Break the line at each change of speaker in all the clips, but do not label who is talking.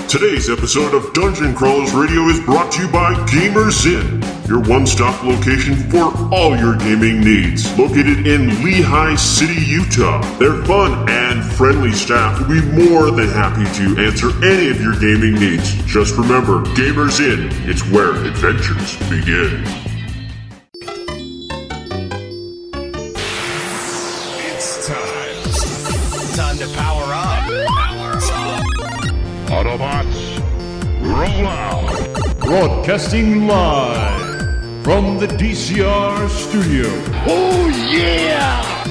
Today's episode of Dungeon Crawlers Radio is brought to you by Gamers Inn, your one-stop location for all your gaming needs. Located in Lehigh City, Utah, their fun and friendly staff will be more than happy to answer any of your gaming needs. Just remember, Gamers Inn, it's where adventures begin.
It's time to power up.
Autobots, roll out! Broadcasting live from the DCR studio.
Oh yeah!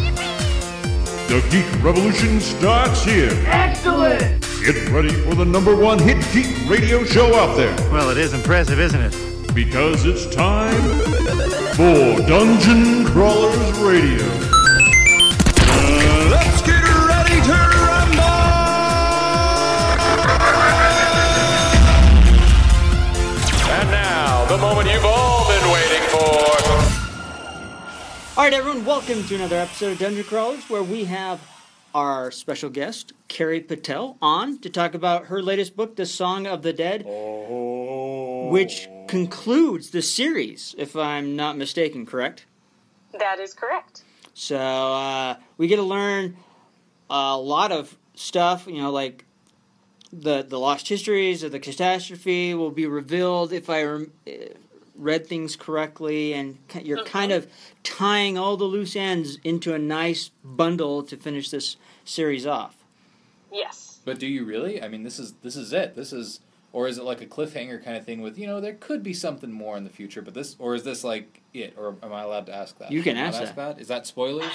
The Geek Revolution starts here.
Excellent!
Get ready for the #1 hit geek radio show out there.
Well, it is impressive, isn't it?
Because it's time for Dungeon Crawlers Radio.
Let's get ready to rumble!
And now, the moment you've all been waiting for.
Alright everyone, welcome to another episode of Dungeon Crawlers, where we have our special guest, Carrie Patel, on to talk about her latest book, The Song of the Dead, which concludes the series, if I'm not mistaken, correct?
That is correct.
So, we get to learn a lot of stuff, you know, like the lost histories of the catastrophe will be revealed if I read things correctly, and you're kind of tying all the loose ends into a nice bundle to finish this series off.
Yes.
But do you really? I mean, this is it. Or is it like a cliffhanger kind of thing with, you know, there could be something more in the future, but this, or is this like it, or am I allowed to ask that?
You can ask that.
Is that spoilers?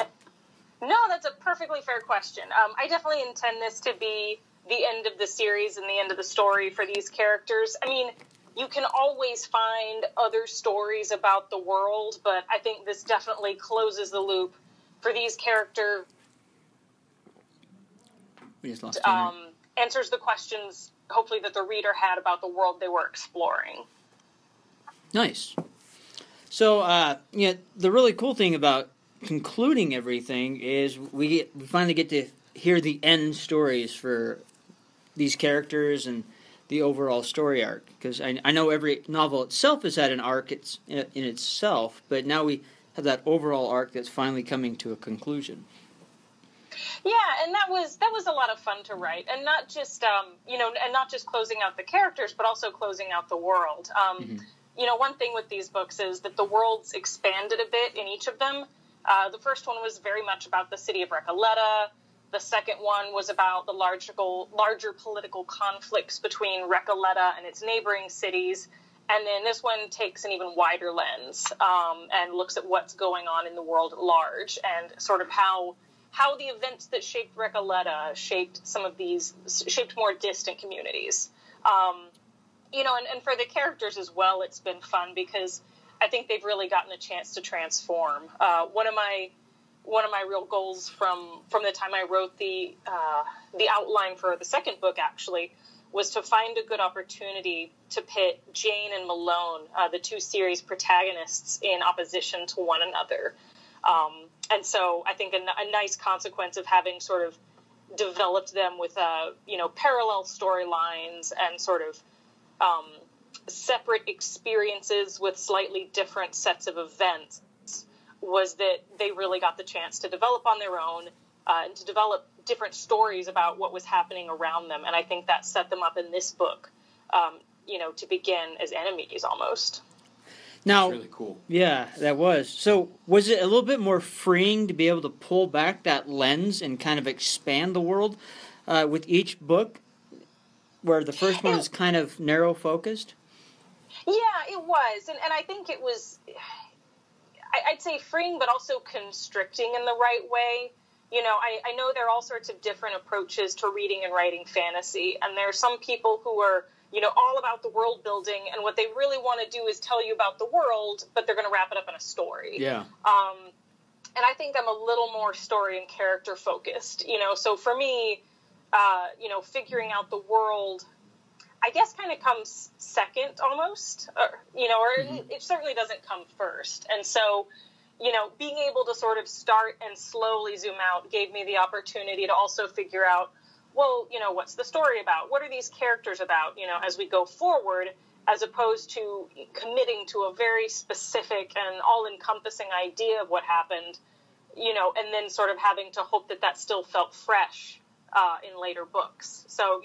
No, that's a perfectly fair question. I definitely intend this to be the end of the series and the end of the story for these characters. I mean, you can always find other stories about the world, but I think this definitely closes the loop for these characters.
We just lost
answers the questions, hopefully, that the reader had about the world they were exploring.
Nice. So, the really cool thing about concluding everything is we finally get to hear the end stories for these characters and the overall story arc. Because I know every novel itself has had an arc in itself, but now we have that overall arc that's finally coming to a conclusion.
Yeah, and that was a lot of fun to write, and not just and not just closing out the characters, but also closing out the world. You know, one thing with these books is that the worlds expanded a bit in each of them. The first one was very much about the city of Recoleta. The second one was about the larger political conflicts between Recoleta and its neighboring cities. And then this one takes an even wider lens and looks at what's going on in the world at large, and sort of how the events that shaped Recoleta shaped more distant communities. And for the characters as well, it's been fun because I think they've really gotten a chance to transform. One of my real goals from the time I wrote the outline for the second book, actually, was to find a good opportunity to pit Jane and Malone, the two series protagonists, in opposition to one another. And so I think a nice consequence of having sort of developed them with, parallel storylines and sort of separate experiences with slightly different sets of events was that they really got the chance to develop on their own and to develop different stories about what was happening around them. And I think that set them up in this book, to begin as enemies almost.
Now,
That's really cool.
Yeah, that was. So was it a little bit more freeing to be able to pull back that lens and kind of expand the world with each book, where the first one is kind of narrow-focused?
Yeah, it was. And I think it was, I'd say freeing, but also constricting in the right way. You know, I know there are all sorts of different approaches to reading and writing fantasy, and there are some people who are, all about the world building, and what they really want to do is tell you about the world, but they're going to wrap it up in a story.
Yeah.
And I think I'm a little more story and character focused, so for me, figuring out the world, I guess, kind of comes second almost, or it certainly doesn't come first. And so, being able to sort of start and slowly zoom out gave me the opportunity to also figure out well, what's the story about? What are these characters about, as we go forward, as opposed to committing to a very specific and all-encompassing idea of what happened, and then sort of having to hope that still felt fresh in later books. So,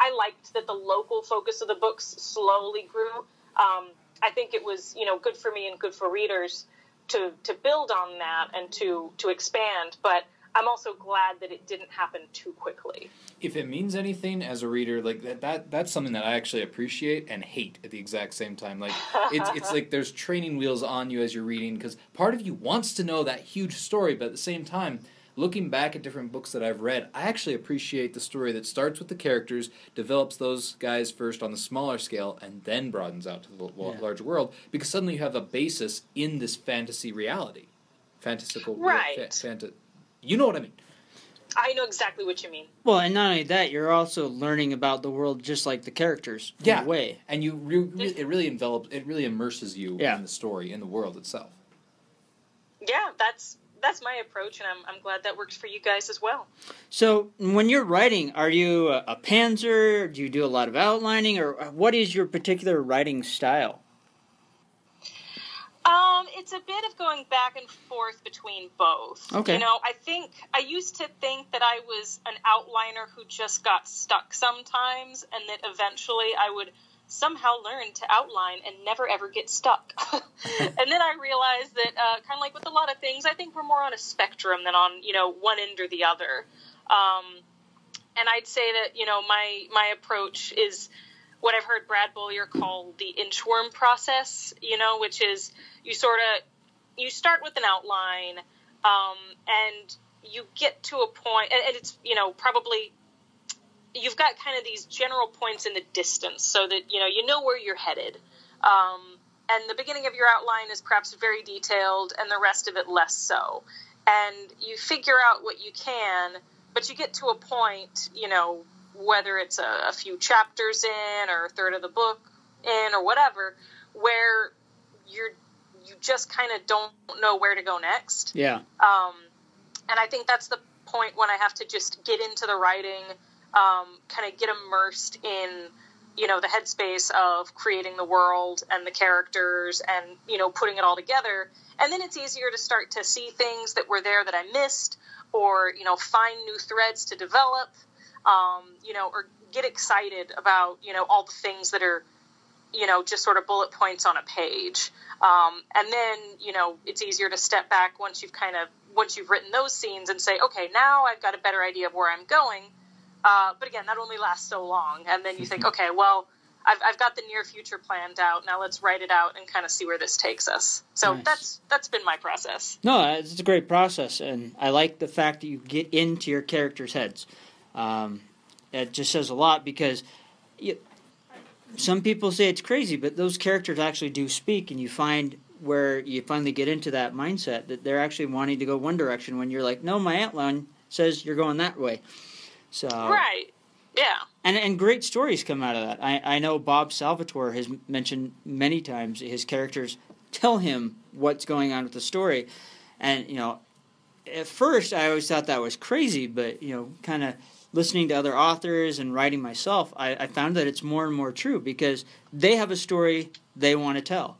I liked that the local focus of the books slowly grew. I think it was, good for me and good for readers to build on that and to expand, but I'm also glad that it didn't happen too quickly.
If it means anything as a reader, like that's something that I actually appreciate and hate at the exact same time. Like it's like there's training wheels on you as you're reading, because part of you wants to know that huge story, but at the same time, looking back at different books that I've read, I actually appreciate the story that starts with the characters, develops those guys first on the smaller scale, and then broadens out to the larger world, because suddenly you have a basis in this fantasy reality. Fantastical.
Right.
You know what I mean.
I know exactly what you mean.
Well, and not only that, you're also learning about the world just like the characters. In a way.
And it really immerses you in the story, in the world itself.
Yeah, that's my approach, and I'm glad that works for you guys as well.
So, when you're writing, are you a pantser? Do you do a lot of outlining, or what is your particular writing style?
It's a bit of going back and forth between both.
Okay.
I used to think that I was an outliner who just got stuck sometimes, and that eventually I would somehow learn to outline and never ever get stuck. And then I realized that, kind of like with a lot of things, I think we're more on a spectrum than on, one end or the other. And I'd say that, my approach is what I've heard Brad Bollier call the inchworm process, which is you start with an outline, and you get to a point, and it's, probably you've got kind of these general points in the distance so that, you know where you're headed. And the beginning of your outline is perhaps very detailed and the rest of it less so. And you figure out what you can, but you get to a point, whether it's a few chapters in or a third of the book in or whatever, where you just kind of don't know where to go next.
Yeah.
And I think that's the point when I have to just get into the writing, kind of get immersed in, the headspace of creating the world and the characters and, putting it all together. And then it's easier to start to see things that were there that I missed, or, find new threads to develop, or get excited about, all the things that are, just sort of bullet points on a page. And then, it's easier to step back once you've written those scenes and say, okay, now I've got a better idea of where I'm going. But again, that only lasts so long. And then you think, okay, well, I've got the near future planned out. Now let's write it out and kind of see where this takes us. So
Nice.
that's been my process.
No, it's a great process, and I like the fact that you get into your characters' heads. It just says a lot, because some people say it's crazy, but those characters actually do speak, and you find where you finally get into that mindset that they're actually wanting to go one direction when you're like, no, my outline says you're going that way. So
Right. Yeah.
And great stories come out of that. I know Bob Salvatore has mentioned many times his characters tell him what's going on with the story. And, at first I always thought that was crazy, but, kind of listening to other authors and writing myself, I found that it's more and more true, because they have a story they want to tell.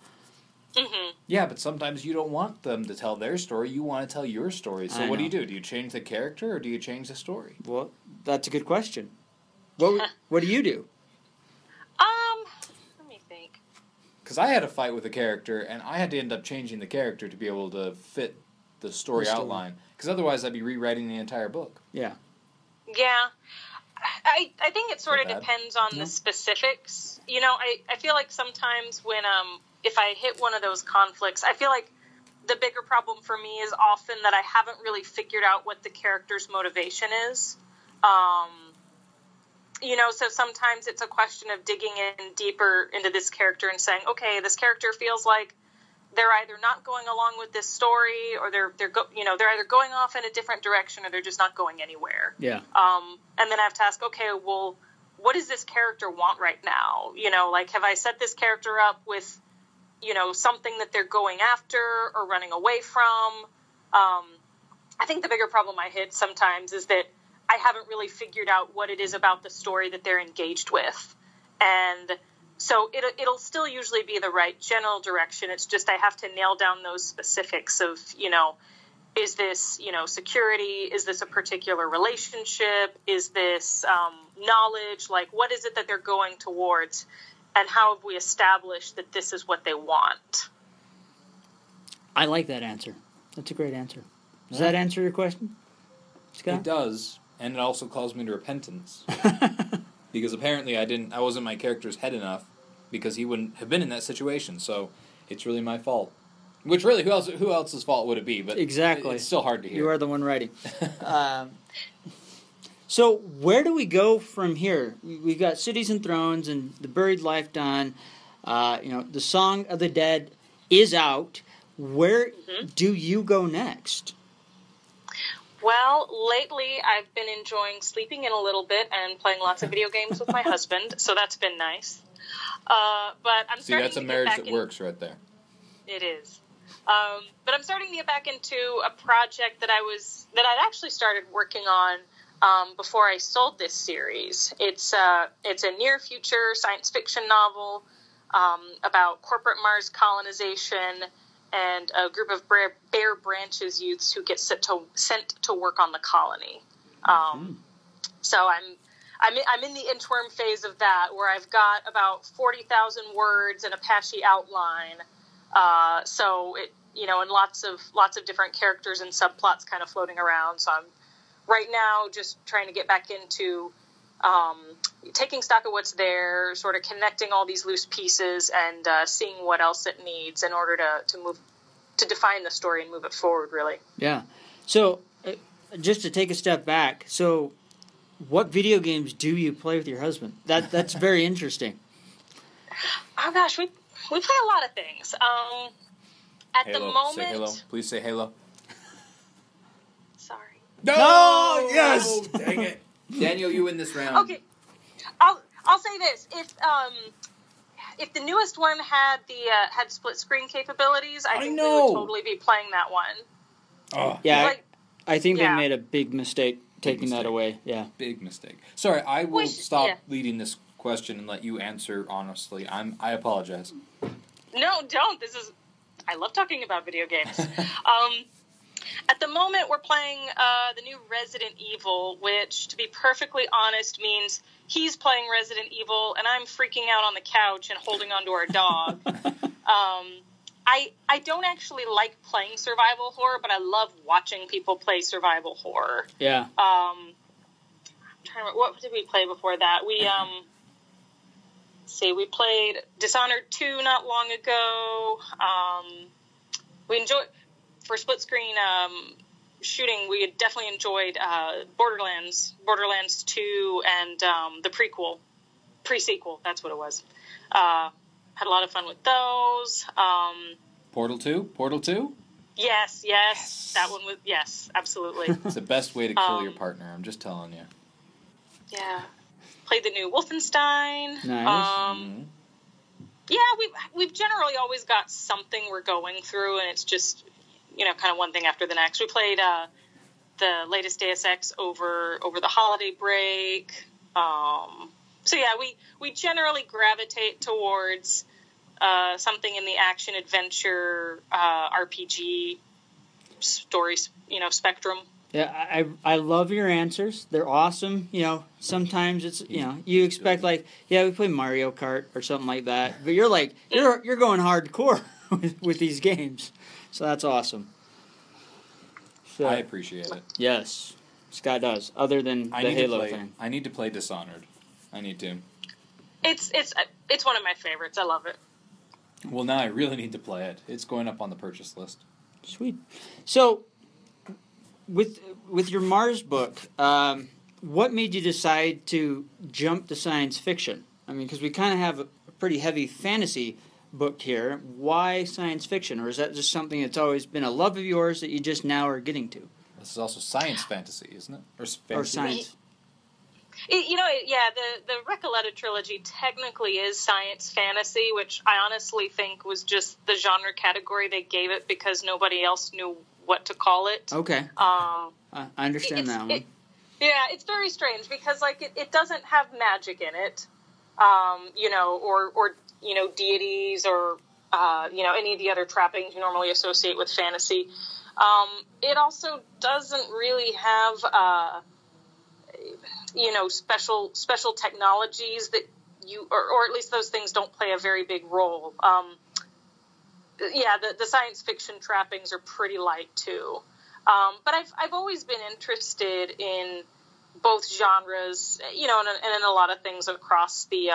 Mm-hmm.
Yeah, but sometimes you don't want them to tell their story. You want to tell your story. So what do you do? Do you change the character, or do you change the story?
Well, that's a good question. What do you do?
Let me think.
Because I had a fight with a character, and I had to end up changing the character to be able to fit the story outline. Because otherwise I'd be rewriting the entire book.
Yeah.
Yeah. I think it sort of depends on the specifics. I feel like sometimes when, if I hit one of those conflicts, I feel like the bigger problem for me is often that I haven't really figured out what the character's motivation is. So sometimes it's a question of digging in deeper into this character and saying, okay, this character feels like they're either not going along with this story, or they're either going off in a different direction, or they're just not going anywhere.
Yeah.
And then I have to ask, okay, well, what does this character want right now? Have I set this character up with, something that they're going after or running away from? I think the bigger problem I hit sometimes is that I haven't really figured out what it is about the story that they're engaged with. And so it'll still usually be the right general direction. It's just I have to nail down those specifics of, is this, security? Is this a particular relationship? Is this knowledge? Like, what is it that they're going towards? And how have we established that this is what they want?
I like that answer. That's a great answer. Does that answer your question, Scott?
It does, and it also calls me to repentance. Because apparently I wasn't my character's head enough, because he wouldn't have been in that situation, so it's really my fault. Which really, who else's fault would it be? But
exactly.
It's still hard to hear.
You are the one writing. So where do we go from here? We've got Cities and Thrones and The Buried Life done. The Song of the Dead is out. Where do you go next?
Well, lately I've been enjoying sleeping in a little bit and playing lots of video games with my husband, so that's been nice. But I'm starting
that's a
to get
marriage
back
that works right there.
It is. But I'm starting to get back into a project that I'd actually started working on before I sold this series. It's a near future science fiction novel about corporate Mars colonization and a group of Bear Branches youths who get sent to work on the colony. So I'm in the interim phase of that, where I've got about 40,000 words and a patchy outline. So it, and lots of different characters and subplots kind of floating around. So I'm right now just trying to get back into taking stock of what's there, sort of connecting all these loose pieces, and seeing what else it needs in order to define the story and move it forward, really.
Yeah. So just to take a step back, so what video games do you play with your husband? That's very interesting.
Oh gosh, we play a lot of things. At
Halo,
the moment,
say Halo. Please say Halo.
Sorry.
No! Yes!
Dang it. Daniel, you win this round.
Okay, I'll say this: if the newest one had had split screen capabilities, I think we would totally be playing that one.
Oh.
Yeah, I think they made a big mistake taking that away. Yeah,
big mistake. Sorry, I will stop leading this question and let you answer honestly. I apologize.
No, don't. I love talking about video games. At the moment, we're playing the new Resident Evil, which, to be perfectly honest, means he's playing Resident Evil, and I'm freaking out on the couch and holding onto our dog. I don't actually like playing survival horror, but I love watching people play survival horror.
Yeah.
I'm trying to remember, what did we play before that? We we played Dishonored 2 not long ago. We enjoyed, for split screen shooting, we had definitely enjoyed Borderlands 2 and the pre-sequel, that's what it was. Had a lot of fun with those.
Portal 2?
Yes, that one was, yes, absolutely.
It's the best way to kill your partner, I'm just telling you.
Yeah. Played the new Wolfenstein.
Nice.
Yeah, we've generally always got something we're going through, and it's just, kind of one thing after the next. We played the latest Deus Ex over the holiday break. So yeah, we generally gravitate towards something in the action adventure RPG stories, spectrum.
Yeah, I love your answers. They're awesome. Sometimes it's you expect we play Mario Kart or something like that, but you're you're going hardcore with these games, so that's awesome. So,
I appreciate it.
Yes, Scott does. Other than the Halo thing,
I need to play Dishonored. I need to.
It's one of my favorites. I love it.
Well, now I really need to play it. It's going up on the purchase list.
Sweet. So, with your Mars book, what made you decide to jump to science fiction? I mean, because we kind of have a pretty heavy fantasy book here. Why science fiction? Or is that just something that's always been a love of yours that you just now are getting to?
This is also science fantasy, isn't it?
Or science.
The Recoleta trilogy technically is science fantasy, which I honestly think was just the genre category they gave it because nobody else knew what to call it.
Okay. I understand that one.
Yeah, it's very strange because, like, it doesn't have magic in it, you know, or you know, deities or, you know, any of the other trappings you normally associate with fantasy. It also doesn't really have, you know, special technologies that or at least those things don't play a very big role. Yeah, the science fiction trappings are pretty light too. But I've always been interested in both genres, you know, and in a lot of things across the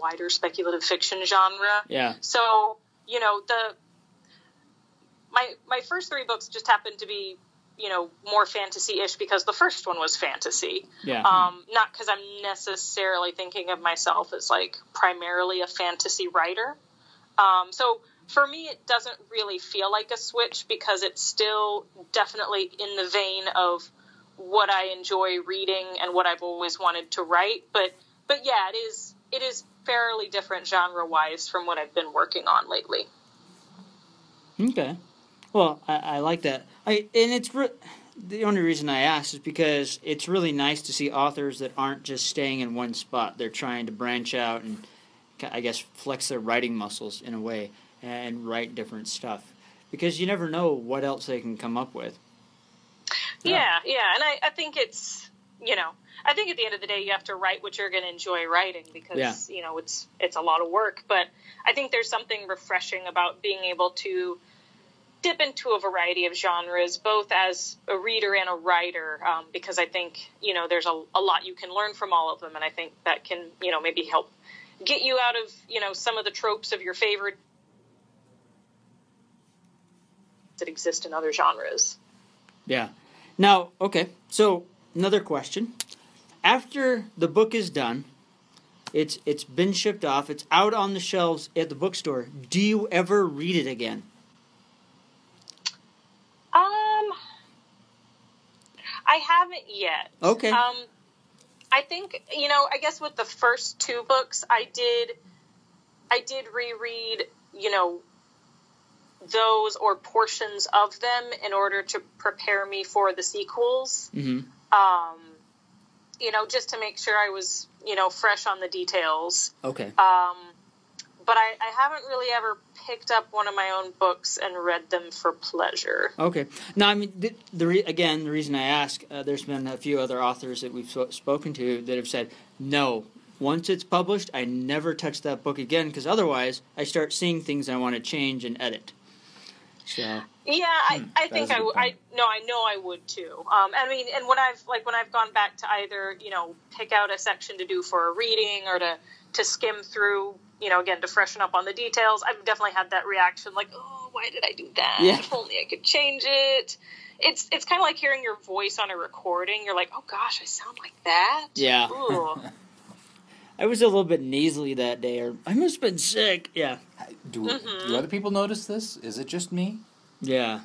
wider speculative fiction genre.
Yeah.
So, you know, my first 3 books just happened to be, you know, more fantasy-ish because the first one was fantasy.
Yeah.
Not because I'm necessarily thinking of myself as, like, primarily a fantasy writer. So for me, it doesn't really feel like a switch because it's still definitely in the vein of what I enjoy reading and what I've always wanted to write. But yeah, it is fairly different genre-wise from what I've been working on lately.
Okay. Well, I like that. The only reason I ask is because it's really nice to see authors that aren't just staying in one spot. They're trying to branch out and, I guess, flex their writing muscles in a way and write different stuff. Because you never know what else they can come up with.
Yeah. And I think it's, you know, I think at the end of the day you have to write what you're going to enjoy writing because, you know, it's a lot of work. But I think there's something refreshing about being able to dip into a variety of genres, both as a reader and a writer, because I think, you know, there's a lot you can learn from all of them. And I think that can, you know, maybe help get you out of, you know, some of the tropes of your favorite that exist in other genres.
Yeah. Now, okay, so another question. After the book is done, it's been shipped off, it's out on the shelves at the bookstore, do you ever read it again?
I haven't yet.
Okay.
I think, you know, I guess with the first 2 books, I did reread, you know, those or portions of them in order to prepare me for the sequels.
Mm-hmm.
You know, just to make sure I was, you know, fresh on the details.
Okay.
But I haven't really ever picked up one of my own books and read them for pleasure.
Okay. Now, I mean, the reason I ask, there's been a few other authors that we've spoken to that have said, no, once it's published, I never touch that book again, because otherwise I start seeing things I want to change and edit. So.
Yeah, I think I know I would too. I mean, and when I've gone back to either, you know, pick out a section to do for a reading or to skim through, you know, again, to freshen up on the details, I've definitely had that reaction, like, oh, why did I do that?
Yeah.
If only I could change it. It's kind of like hearing your voice on a recording. You're like, oh gosh, I sound like that?
Yeah.
Ooh.
I was a little bit nasally that day, or I must have been sick. Yeah.
Do other people notice this? Is it just me?
Yeah.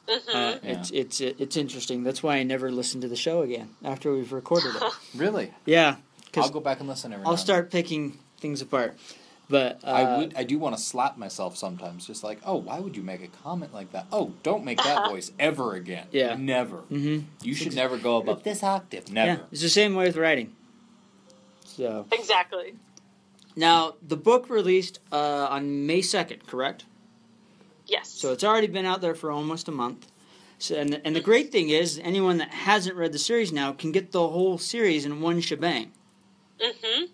Mm-hmm.
It's interesting. That's why I never listen to the show again after we've recorded it.
Really?
Yeah.
I'll go back and listen every now
I'll
and
start picking things apart. But
I do want to slap myself sometimes, just like, oh, why would you make a comment like that? Oh, don't make that voice ever again.
Yeah.
Never.
Mm-hmm.
You should never go above this octave. Never.
Yeah, it's the same way with writing. So
Exactly.
now the book released on May 2nd, correct?
Yes.
So it's already been out there for almost a month. So, and the great thing is, anyone that hasn't read the series now can get the whole series in one shebang.
Mm-hmm.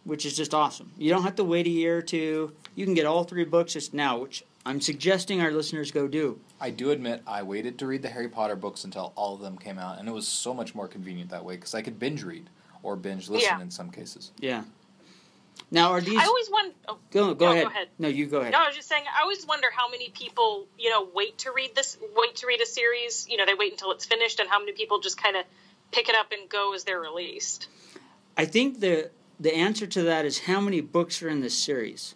Which is just awesome. You don't have to wait a year or two. You can get all 3 books just now, which I'm suggesting our listeners go do.
I do admit I waited to read the Harry Potter books until all of them came out, and it was so much more convenient that way because I could binge read or binge listen in some cases.
Yeah. Now, are these...
I always wonder... Oh,
go
no,
ahead.
Go ahead.
No, you go ahead.
No, I was just saying, I always wonder how many people, you know, wait to read a series. You know, they wait until it's finished, and how many people just kind of pick it up and go as they're released.
I think the answer to that is how many books are in this series.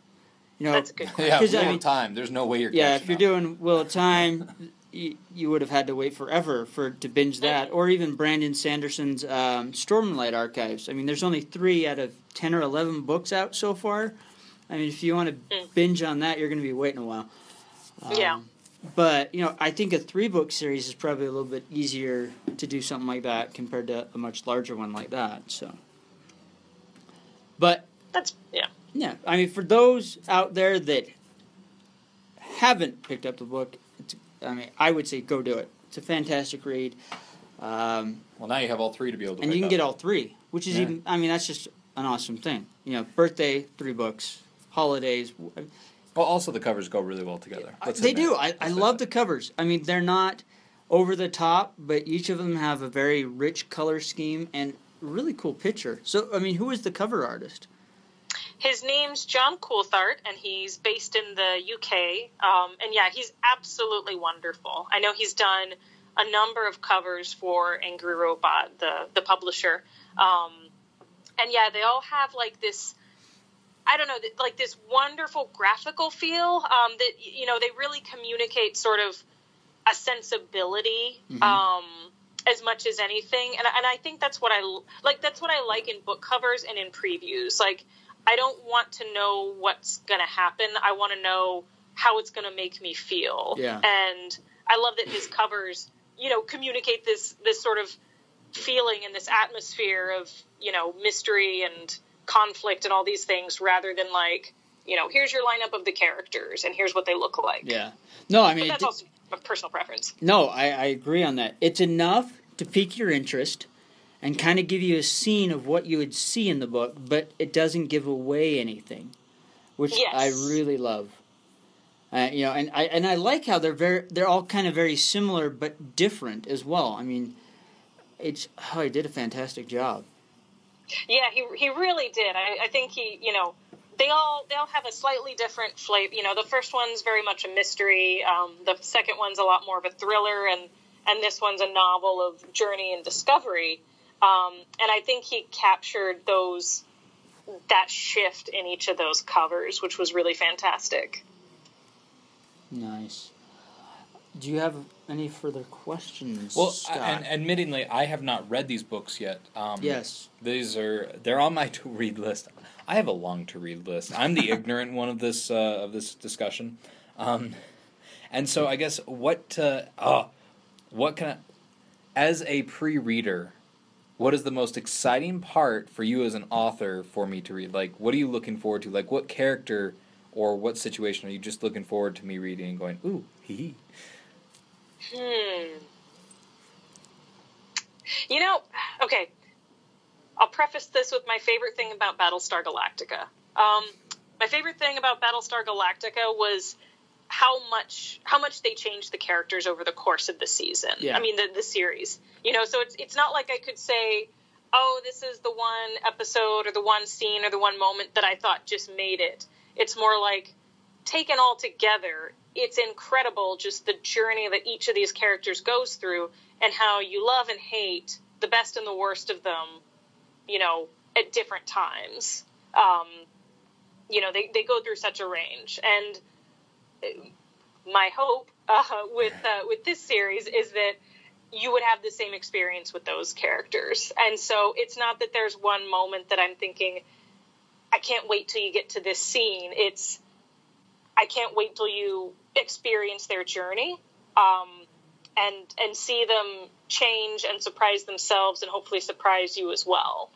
You know,
that's a good question.
Yeah,
Wheel
of Time. There's no way you're
yeah,
catching
if you're
up.
doing Wheel of Time, you would have had to wait forever to binge that, or even Brandon Sanderson's Stormlight Archives. I mean, there's only 3 out of 10 or 11 books out so far. I mean, if you want to binge on that, you're going to be waiting a while.
Yeah.
But, I think a 3-book series is probably a little bit easier to do something like that compared to a much larger one like that. So, but yeah. I mean, for those out there that haven't picked up the book, I would say go do it. It's a fantastic read.
Well, now you have all 3 to be able to.
And
pick
you can
up.
get all 3, which is even. I mean, that's just an awesome thing. Birthday 3 books, holidays.
Well, also the covers go really well together.
They do. I love the covers. I mean, they're not over the top, but each of them have a very rich color scheme and really cool picture. So, I mean, who is the cover artist?
His name's John Coulthard, and he's based in the UK. And yeah, he's absolutely wonderful. I know he's done a number of covers for Angry Robot, the publisher. And yeah, they all have like this, I don't know, like this wonderful graphical feel that, they really communicate sort of a sensibility as much as anything. And I think that's what I like. That's what I like in book covers and in previews. Like, I don't want to know what's going to happen. I want to know how it's going to make me feel.
Yeah.
And I love that his covers, communicate this sort of feeling and this atmosphere of, mystery and conflict and all these things, rather than like, here's your lineup of the characters and here's what they look like.
Yeah. No, I mean,
but that's also a personal preference.
No, I agree on that. It's enough to pique your interest and kind of give you a scene of what you would see in the book, but it doesn't give away anything, which I really love. And I like how they're all kind of very similar but different as well. I mean, he did a fantastic job.
Yeah, he really did. I think they all have a slightly different flavor. The first one's very much a mystery. The second one's a lot more of a thriller, and this one's a novel of journey and discovery. And I think he captured that shift in each of those covers, which was really fantastic.
Nice. Do you have any further questions,
Well,
Scott?
and admittingly, I have not read these books yet.
Yes.
They're on my to-read list. I have a long to-read list. I'm the ignorant one of this discussion. And so I guess what can I, as a pre-reader, what is the most exciting part for you as an author for me to read? Like, what are you looking forward to? Like, what character or what situation are you just looking forward to me reading and going, ooh, hee hee?
Okay. I'll preface this with my favorite thing about Battlestar Galactica. My favorite thing about Battlestar Galactica was how much they changed the characters over the course of the season.
Yeah.
I mean, the series. So it's not like I could say, oh, this is the one episode or the one scene or the one moment that I thought just made it. It's more like, taken all together, it's incredible just the journey that each of these characters goes through and how you love and hate the best and the worst of them, at different times. They go through such a range. And my hope with this series is that you would have the same experience with those characters. And so it's not that there's one moment that I'm thinking, I can't wait till you get to this scene. It's, I can't wait till you experience their journey, and see them change and surprise themselves and hopefully surprise you as well.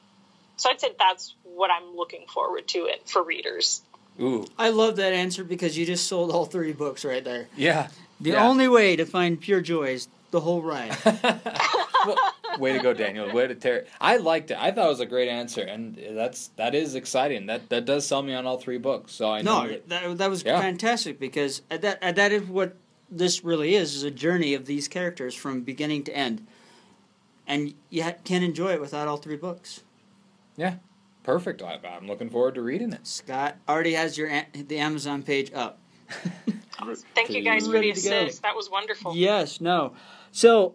So I'd say that's what I'm looking forward to it for readers.
Ooh.
I love that answer because you just sold all 3 books right there.
Yeah.
The only way to find pure joy is the whole ride.
Well, way to go, Daniel. Way to tear it. I liked it. I thought it was a great answer, and that is exciting. That does sell me on all 3 books. So I know
that was fantastic because that is what this really is a journey of these characters from beginning to end, and you can't enjoy it without all 3 books.
Yeah, perfect. I'm looking forward to reading it.
Scott already has the Amazon page up.
Thank you guys for the assist. That was wonderful.
Yes, no. So,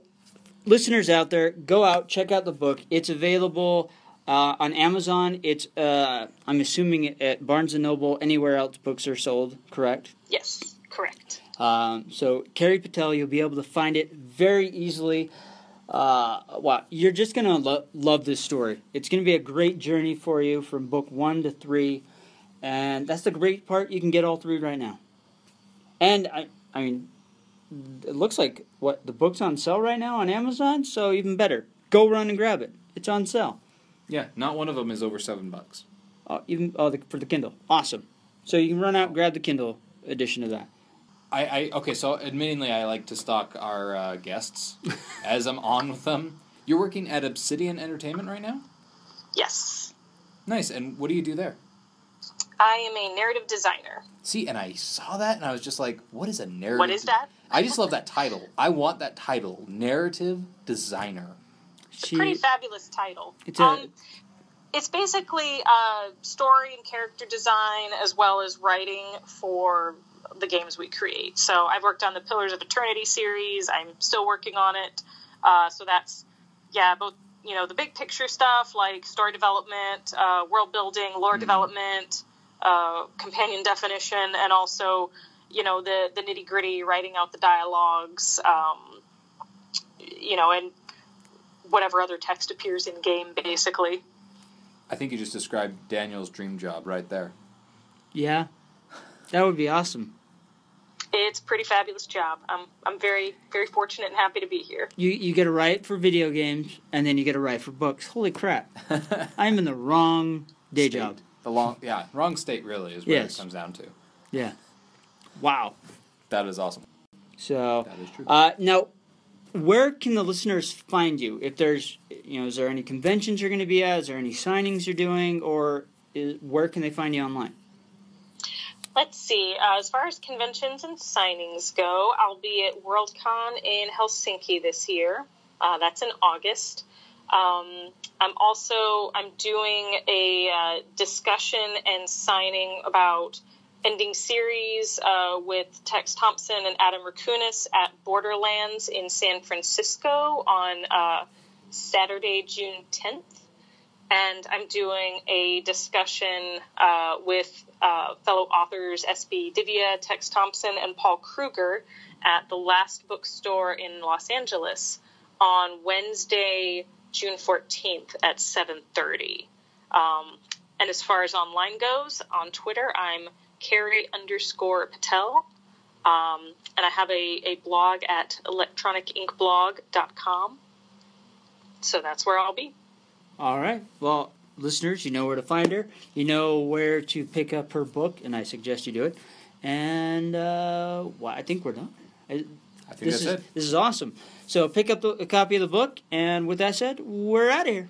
listeners out there, go out, check out the book. It's available on Amazon. It's, I'm assuming, at Barnes & Noble, anywhere else books are sold, correct?
Yes, correct.
So, Carrie Patel, you'll be able to find it very easily. Wow, you're just going to love this story. It's going to be a great journey for you from book 1 to 3. And that's the great part. You can get all 3 right now. And, I mean, it looks like the book's on sale right now on Amazon, so even better. Go run and grab it. It's on sale.
Yeah, not one of them is over $7.
For the Kindle. Awesome. So you can run out and grab the Kindle edition of that.
Okay, so admittingly, I like to stalk our guests as I'm on with them. You're working at Obsidian Entertainment right now?
Yes.
Nice, and what do you do there?
I am a narrative designer.
See, and I saw that, and I was just like, what is a narrative?
What is that?
I just love that title. I want that title, narrative designer.
Pretty fabulous title. It's basically story and character design as well as writing for the games we create. So I've worked on the Pillars of Eternity series. I'm still working on it. So that's, both, the big picture stuff like story development, world building, lore development, companion definition, and also, the nitty gritty, writing out the dialogues, and whatever other text appears in game, basically.
I think you just described Daniel's dream job right there.
Yeah, that would be awesome.
It's a pretty fabulous job. I'm very, very fortunate and happy to be here.
You get to write for video games, and then you get to write for books. Holy crap. I'm in the wrong day job.
Wrong state really is where it comes down to.
Yeah. Wow.
That is awesome.
So,
that is true.
Now, where can the listeners find you? If there's, is there any conventions you're going to be at? Is there any signings you're doing? Or where can they find you online?
Let's see. As far as conventions and signings go, I'll be at Worldcon in Helsinki this year. That's in August. I'm doing a discussion and signing about ending series with Tex Thompson and Adam Rakunis at Borderlands in San Francisco on Saturday, June 10th. And I'm doing a discussion with fellow authors S.B. Divya, Tex Thompson, and Paul Kruger at the Last Bookstore in Los Angeles on Wednesday, June 14th at 7:30. And as far as online goes, on Twitter, I'm Carrie_Patel. And I have a blog at electronicinkblog.com. So that's where I'll be.
All right. Well, listeners, you know where to find her. You know where to pick up her book, and I suggest you do it. And I think we're done.
I think that's it.
This is awesome. So pick up a copy of the book, and with that said, we're out of here.